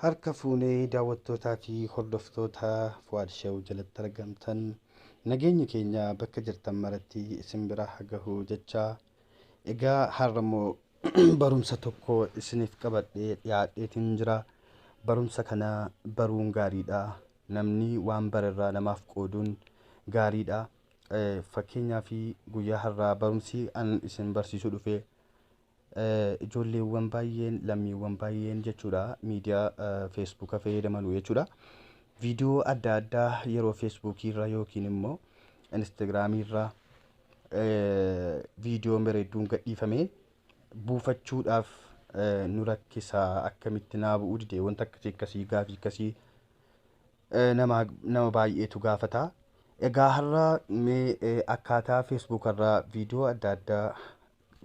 Harka fuunee daawwattootaa fi hordoftoota Vdo jalatti argamtan nageenya keenya bakka jirtan maratti isin bira gahu jecha egaa har'ammoo barumsa tokko isiniif qabadhee dhiyaadheetiin jira. Barumsa kana baruun gaariidha. Namni waan bararraa namaaf qooduun gaariidha. Fakkeenyaa fi guyyaa har'aa barumsi an isin barsiisuu dhufe ijoolleewwan baay'een lammiiwwan baay'een jechuudha miidiyaa feesbuuka fayyadamanuu jechuudha. Viidiyoo adda addaa yeroo feesbuukii irra yookiin immoo instaagiraamii irra viidiyoon bareedduun gadhiifamee buufachuudhaaf nu rakkisaa akkamitti naa bu'uu dide wanta akkasii gaafii akkasii nama baay'eetu gaafata. Egaa har'a mee akkaataa feesbuuka irraa viidiyoo adda addaa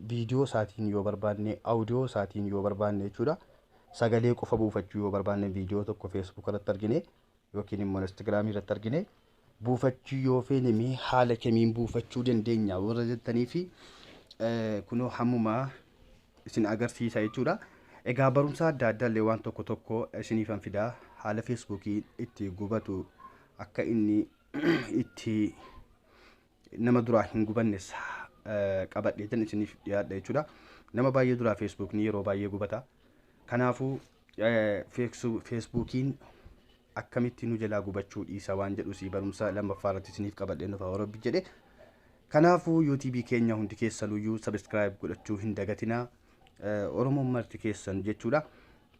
viidiyoo isaatiin yoo barbaanne audio isaatiin yoo barbaanne jechuudha sagalee qofa buufachuu yoo barbaanne viidiyoo tokko feesbuuka irratti argine yookiin immoo instaagiraamii irratti argine buufachuu yoo feene mee haala kamiin buufachuu dandeenya warra jettanii fi kunoo hammuma isin agarsiisa jechuudha. Egaa barumsa adda addaa illee waan tokko isiniifan fidaa haala feesbuukii itti gubatu akka inni itti nama duraa hin gubannes qabadheetan isiniif dhiyaadha jechuudha. Nama baay'ee duraa feesbuukni yeroo baay'ee gubata. Kanaafuu feesbuukiin akkamitti nu jalaa gubachuu dhiisa waan jedhu si barumsa lammaffaa irratti isiniif qabadhee nufa Rabbi jedhe. Kanaafuu YouTube keenya hundi keessanuyyuu subscribe godhachuu hin dagatinaa. Oromoon marti keessan jechuudha.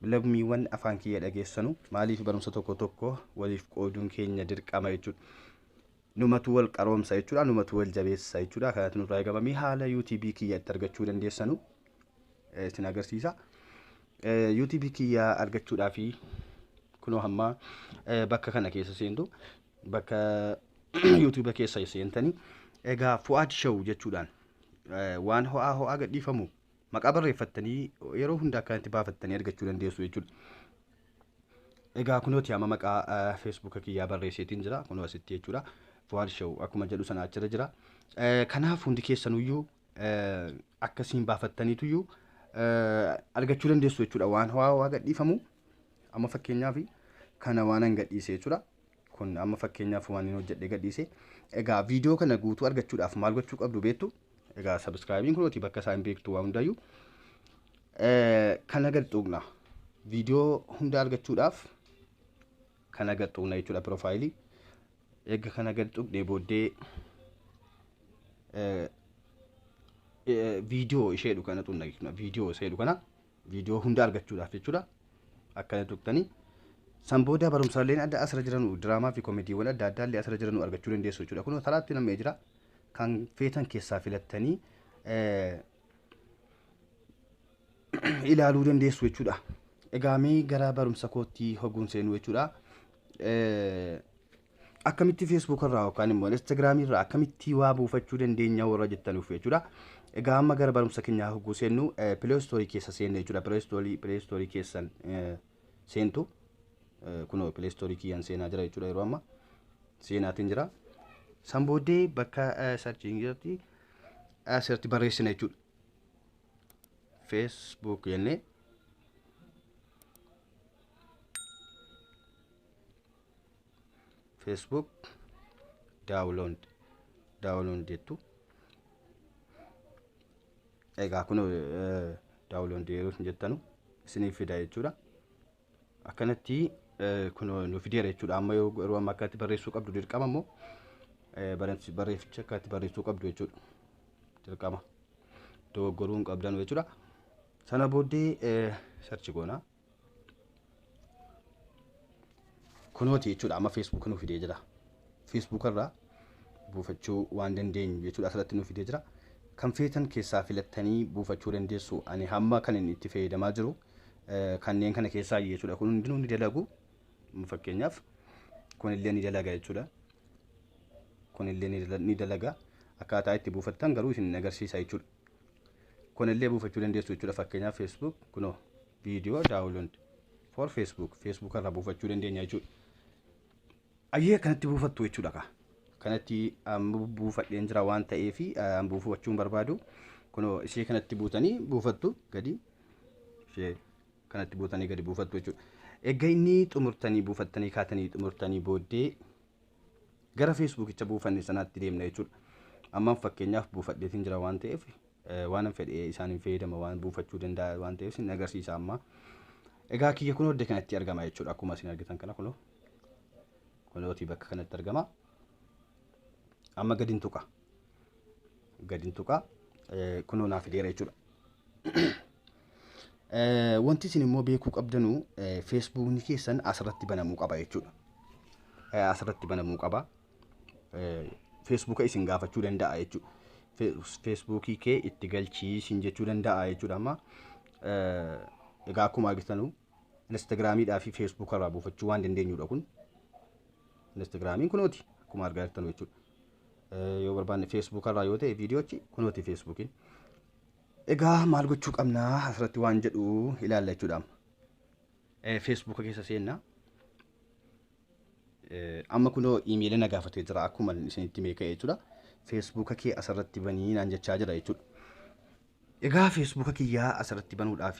Lammiiwwan afaan kiyya dhageessanu maaliif barumsa tokko waliif qooduun keenya dirqama jechuudha. Numatu wal qaroomsa jechuudha, numatu wal jabeessa jechuudha. Kanatu nurraa eegamamii haala YouTube kiyya itti argachuu dandeessanu isin agarsiisa. YouTube kiyya argachuudhaaf kunoo hamma bakka kana keessa seentu bakka YouTube keessa seentanii egaa Vdo jechuudhaan waan ho'aa gadhiifamu maqaa barreeffattanii yeroo hunda akkanatti baafattanii argachuu dandeessu jechuudha. Egaa kunooti amma maqaa feesbuuka kiyyaa barreesseetiin jira kunoo asitti jechuudha. Vdo akkuma jedhu sana achirra jira. Kanaaf hundi keessanuyyuu akkasiin baafattaniituyyuu argachuu dandeessu jechuudha. Waan ho'aa gadhiifamu amma fakkeenyaaf kana waan an gadhiise jechuudha. Kun amma fakkeenyaaf waan hin hojjedhe gadhiise. Egaa viidiyoo kana guutuu argachuudhaaf maal gochuu qabdu beektu? Egaa subscribe kunooti bakka isaan beektu waa hundayyuu kana gad tuqna. Viidiyoo hunda argachuudhaaf kana gad tuqna jechuudha profaayilii. Egaa kana gad tuqnee booddee viidiyoo isheedhu kana tuqna jechuudha. Viidiyoo isheedhu kana viidiyoo hunda argachuudhaaf jechuudha. Akkana tuqtanii san booda barumsaaleen adda asirra jiranu diraamaa fi koomeediiwwan adda addaa illee asirra jiranu argachuu dandeessu jechuudha. Kun talaatti nam'ee jira kan feetan keessaa filattanii ilaaluu dandeessu jechuudha. Egaa mee gara barumsa kootti hoguun seenuu jechuudha. Akkamitti feesbuuk irraa yookaan immoo instaagiraamii irraa akkamitti waa buufachuu dandeenya warra jettanuuf jechuudha. Egaa amma gara barumsa keenyaa hoguu seennu Play Store keessa seenne jechuudha. Play Store keessan seentu kunoo Play Store kiyyaan seenaa jira jechuudha yeroo amma seenaatiin jira. San booddee bakka searching irratti asirratti barreessina jechuudha. Facebook jennee Facebook download jettu. Egaa kun download yeroo jettanu isiniif fida jechuudha. Akkanatti kun nu fideera jechuudha. Amma yeroo amma akkatti barreessuu qabdu dirqama immoo barreefficha akkatti barreessuu qabdu jechuudha. Dirqama dogoggoruu hin qabdan jechuudha. Sana booddee search goona. Kunooti jechuudha amma Facebook nu fidee jira. Facebook irraa buufachuu waan dandeenyu jechuudha asirratti nu fidee jira. Kan feetan keessaa filattanii buufachuu dandeessu. Ani hamma kan inni itti fayyadamaa jiru kanneen kana keessaa jechuudha. Kun hundinuu ni dalagu. Fakkeenyaaf kun illee ni dalaga jechuudha. Kun illee ni dalaga. Akkaataa itti buufattan garuu isin agarsiisa jechuudha. Kun illee buufachuu dandeessu jechuudha. Fakkeenyaaf Facebook kunoo video download for Facebook irraa buufachuu dandeenya jechuudha. Ayyee kanatti buufattu jechuudha. Kanatti buufadheen jira waan ta'eef buufachuun barbaadu kunoo ishee kanatti buutanii buufattu gadi ishee kanatti buutanii gadi buufattu jechuudha. Egaa inni xumurtanii buufattanii kaatanii xumurtanii booddee gara Facebookicha buufanne sanaatti deemna jechuudha. Amma fakkeenyaaf buufadheetiin jira waan ta'eef waan fedhee isaaniin fayyadama waan buufachuu danda'a waan ta'eef sin agarsiisa amma. Egaa kiyya kun hodde kanatti argama jechuudha. Akkuma isin argitan kana kunooti bakka kanatti argama. Amma gadin tuqa kunoo naaf fideera jechuudha. Wanti isin immoo beekuu qabdanu Facebookni keessan asirratti banamuu qaba jechuudha. Asirratti banamuu qaba. Facebooka isin gaafachuu danda'a jechuudha. Facebookii kee itti galchii isin jechuu danda'a jechuudha. Amma egaa akkuma argitanu Instagramiidhaa fi Facebook irraa buufachuu waan dandeenyudha kun. Instagramiin kunooti akkuma argaa jirtanu jechuudha. Yoo barbaanne Facebook irraa yoo ta'e viidiyoochi kunooti Facebookiin. Egaa maal gochuu qabnaa asirratti waan jedhu ilaalla jechuudha. Facebook keessa seenna. Amma kunoo email na gaafatee jira akkuma isinitti meeqa jechuudha. Facebook kee asirratti banii naan jechaa jira jechuudha. Egaa Facebook kiyyaa asirratti banuudhaaf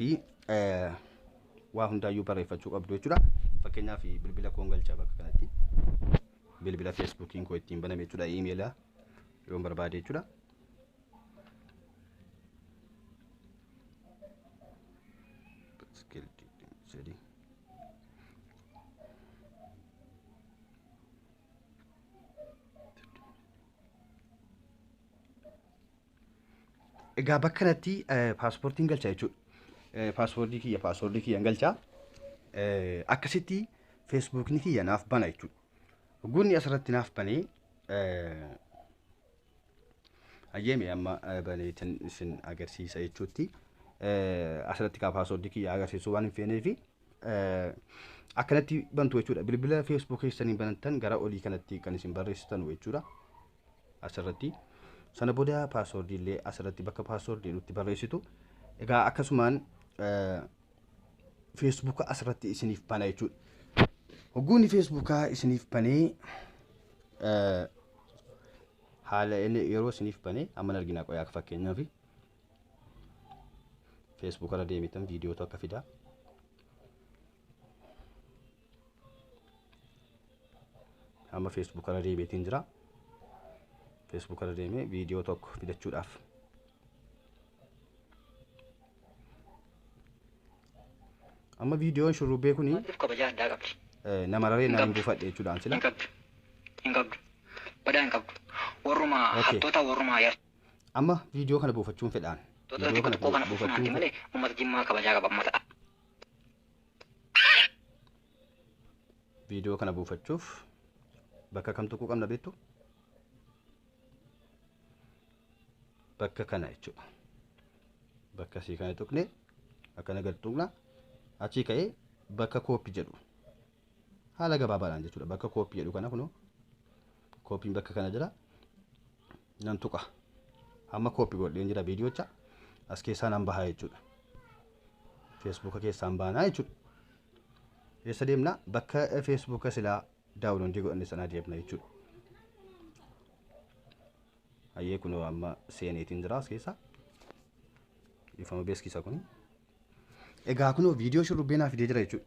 waa hundaayyuu barreeffachuu qabdu jechuudha. Fakkeenyaaf bilbila koon galchaa bakka kanatti. Bilbila Facebookiin koo ittiin baname jechuudha. Email yoo barbaade jechuudha. Egaa bakka kanatti paaspoortiin galchaa jechuudha. Paaspoortii kiyya galchaa. Akkasitti Facebookni kiyya naaf bana jechuudha. Gunni asirratti naaf banee ayyeeme amma baneetan isin agarsiisa jechuutti. Asirratti paaspoortii kiyya agarsiisuu waan hin feeneefi akkanatti bantu jechuudha. Bilbila Facebook keessaniin banatan gara olii kanatti kan isin barreessitan jechuudha. Asirratti sana booda paaspoortii illee asirratti bakka paaspoortii nutti barreessitu. Egaa akkasumaan Facebook asirratti isiniif bana jechuudha. Hogguunni Facebook isiniif banee haala inni yeroo isiniif banee amma argina qoyaa fakkeenyaaf Facebook irra deemitan viidiyoo tokko fida. Amma Facebook irra deebiitiin jira. Facebook irra deemee viidiyoo tokko fidachuudhaaf. Amma viidiyoon shurrubbee kuni nama raree nama buufadhe jechuudhaan sila. Hin qabdu. Badaa hin qabdu. Warrumaa hattoota warrumaa yar. Amma viidiyoo kana buufachuun fedhaan. Viidiyoo kana buufachuun malee uummata Jimmaa kabajaa qaba uummata. Viidiyoo kana buufachuuf bakka kam tuquu qabna beektu? Bakka kana jechuudha. Bakka sii kana tuqne akkana gad tuqna. Achii ka'ee bakka kooppi jedhu haala gabaabaadhaan jechuudha. Bakka kooppi jedhu kana kunoo kooppiin bakka kana jira. Nan tuqa. Amma kooppi godheen jira viidiyoocha as keessaa nan bahaa jechuudha. Facebook keessaan baanaa jechuudha. Eessa deemna? Bakka Facebook silaa daawuloondii godhanne sanaa deemna jechuudha. Hayyee kunoo amma seeneetiin jira as keessaa. Ifama beeksisa kuni. Egaa kunoo viidiyoo shurrubbee naaf fidee jira jechuudha.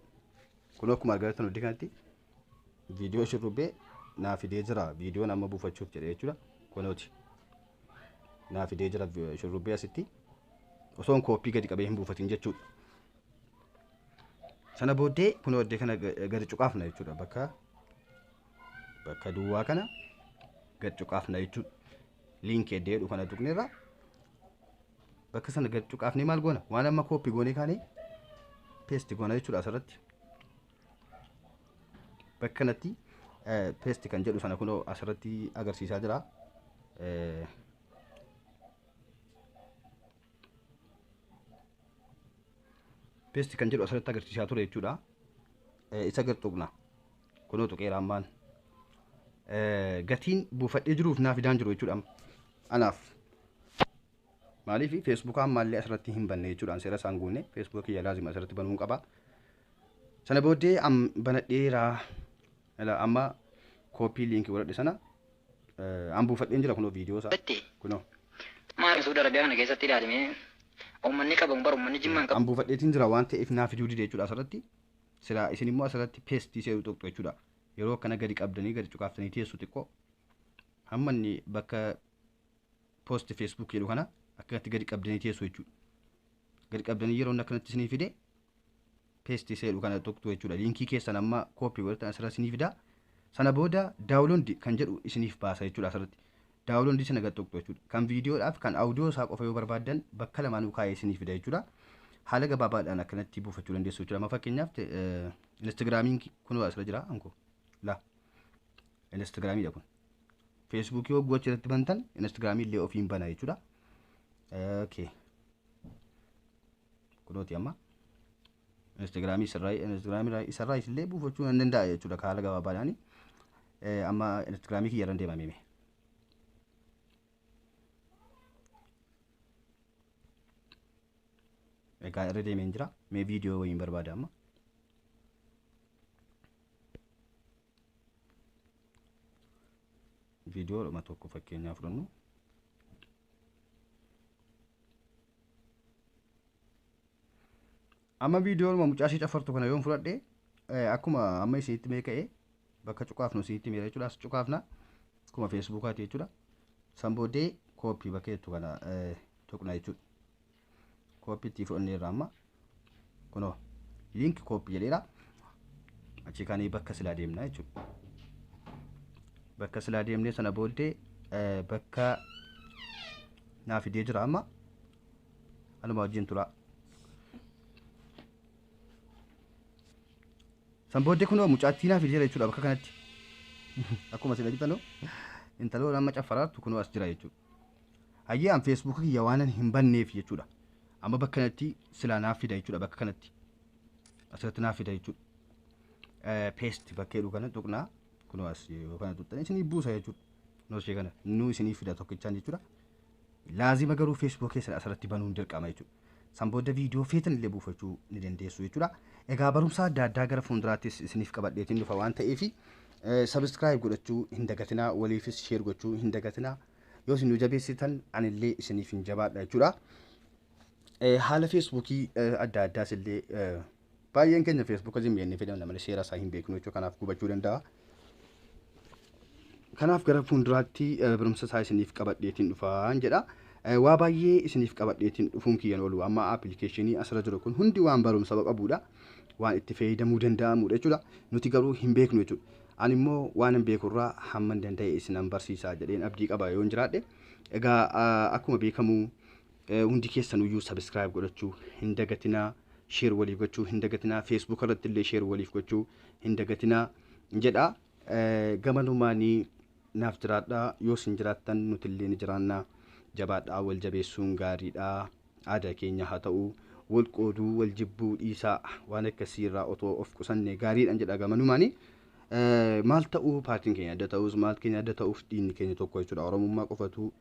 Kunoo akkuma argaa jirtan hundi kanatti viidiyoo shurrubbee naaf fidee jira. Viidiyoon amma buufachuuf jedhee jechuudha. Kunooti. Naaf fidee jira shurrubbee asitti. Osoon kooppii gadi qabee hin buufatin jechuudha. Sana booddee kunoo iddoo kana gadi cuqaafna jechuudha. Bakka duwwaa kana gadi cuqaafna jechuudha. Liinkii eddeedhu kana tuqneerra. Bakka sana gadi cuqaafnee maal goona? Waan amma kooppii goonee kaanee peesti goona jechuudha asirratti. Bakka kanatti peesti kan jedhu sana kunoo asirratti agarsiisaa jira. Peesti kan jedhu asirratti agarsiisaa ture jechuudha. Isa gad tuqna. Kunoo tuqeera ammaan. Gatiin buufadhee jiruuf naaf fidaan jiru jechuudha. Anaaf. Maaliif Facebook ammallee asirratti hin banne jechuudhaan seera isaan guunne Facebook kiyya laazima asirratti banuu qaba. Sana booddee banadheeraa amma kooppii liinkii godhadhe sana an buufadheen jira kunoo viidiyoo isaa. Kunoo. Maal Suudi Arabiyaa kana keessatti ilaalimee Uummanni qaban bara uummanni jimmaan qabu. An buufadheetiin jira waan ta'eef naaf fiduu dide jechuudha asirratti. Silaa isin immoo asirratti peestii seeru tokko jechuudha. Yeroo akkana gadi qabdanii gadi cuqaaftanii teessu xiqqoo hamma inni bakka poost Facebook jedhu kana akkanatti gadi qabdanii teessu jechuudha. Gadi qabdanii yeroo akkanatti isinii fide peestii seeru kana tokko jechuudha. Liinkii keessan amma kooppii godhatan asirra isinii fida. Sana booda daawuloond kan jedhu isiniif baasa jechuudha asirratti. Daawuloond sana gad tokko jechuudha. Kan viidiyoodhaaf kan audio isaa qofa yoo barbaadan bakka lamaanuu kaayee isiniif fida jechuudha. Haala gabaabaadhaan akkanatti buufachuu dandeessu jechuudha. Amma fakkeenyaaf Instagraamiin kun asirra jira anko. La Instagraamiidha kun. Facebook yoo gocha irratti bantan Instagraamii illee ofiin bana jechuudha. Okay. Kunooti amma Instagraamii isarraa illee buufachuu nan danda'a jechuudha haala gabaabaadhaan. Amma Instagraamii kiyya irra deemamee. Egaa irra deemeen jira. Mee viidiyoo wayiin barbaada amma. Viidiyoo dhuma tokko fakkeenyaa fudhannu. Amma viidiyoo dhuma mucaashii cafartu kana yoon fudhadhe akkuma amma isinitti mee ka'ee bakka cuqaafnu isinitti meera jechuudha. As cuqaafna akkuma feesbuukaati jechuudha. San booddee kooppii bakka jettu kana tuqna jechuudha. Kooppii itti fudhanneerra amma kunoo liinki kooppii jedheera. Achi kaanii bakka silaa deemna jechuudha. Bakka silaa deemnee sana booddee bakka naaf fidee jira amma anuma wajjin tura. San booddee kunoo mucaattii naaf fidee jechuudha bakka kanatti. Akkuma sila jirtanoo intaloo amma caffaraattu kunoo as jira jechuudha. Hayyee an Facebook kiyya waanan hin banneef jechuudha. Amma bakka kanatti silaa naaf fida jechuudha bakka kanatti. Asirratti naaf fida jechuudha. Paste bakkee dhuu kana tuqnaa kunoo as yoo kana tuqxanii isinii buusa jechuudha. Kunoo ishee kana nuu isinii fida tokkichaan jechuudha. Laazima garuu Facebook keessan asirratti banuun dirqama jechuudha. San booda viidiyoo feetan illee buufachuu ni dandeessu jechuudha. Egaa barumsa adda addaa gara fuulduraattis isiniif qabadheetiin dhufa waan ta'eef subscribe godhachuu hin dagatinaa, waliifis share gochuu hin dagatinaa. Yoo isin nu jabeessitan anillee isiniif hin jabaadha jechuudha. Haala Facebookii adda addaas illee baay'een keenya Facebook jimmeenne fedhan malee seera isaa hin beeknu jechuudha. Kanaaf gubachuu danda'a. Kanaaf gara fuulduraatti barumsa isaa isiniif qabadheetiin dhufaan jedha. Waa baay'ee isiniif qabadheetiin dhufuun kiyyan oolu amma appilikeeshinii asirra jiru kun hundi waan barumsa qabudha. Waan itti fayyadamuu danda'amudha jechuudha. Nuti garuu hin beeknu jechuudha. Ani immoo waan hin beekurraa hamman danda'e isinan barsiisaa jedheen abdii qaba yoo hin jiraadhe. Egaa akkuma beekamu hundi keessanuyyuu subscribe godhachuu hin dagatinaa, share waliif gochuu hin dagatinaa, Facebook irratti illee share waliif gochuu hin dagatinaa jedha. Gamanumaanii naaf jiraadha yoo isin jiraattan nuti illee ni jiraanna. Jabaadhaa wal jabeessuun gaariidha. Aadaa keenya haa ta'u wal qooduu wal jibbuu dhiisaa waan akkasiirraa otoo of qusannee gaariidhaan jedha gamanumaanii. Maal ta'uu paartiin keenya adda ta'us maal keenya adda ta'uuf diinni keenya tokko jechuudha. Oromummaa qofatu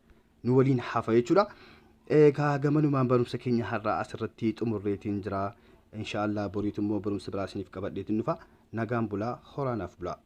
nu waliin hafa jechuudha. Egaa gamanumaan barumsa keenya har'aa asirratti xumurreetiin jira. Inshaallah boriitu immoo barumsa biraa isiniif qabadheetiin dhufa. Nagaan bulaa horaanaaf bulaa.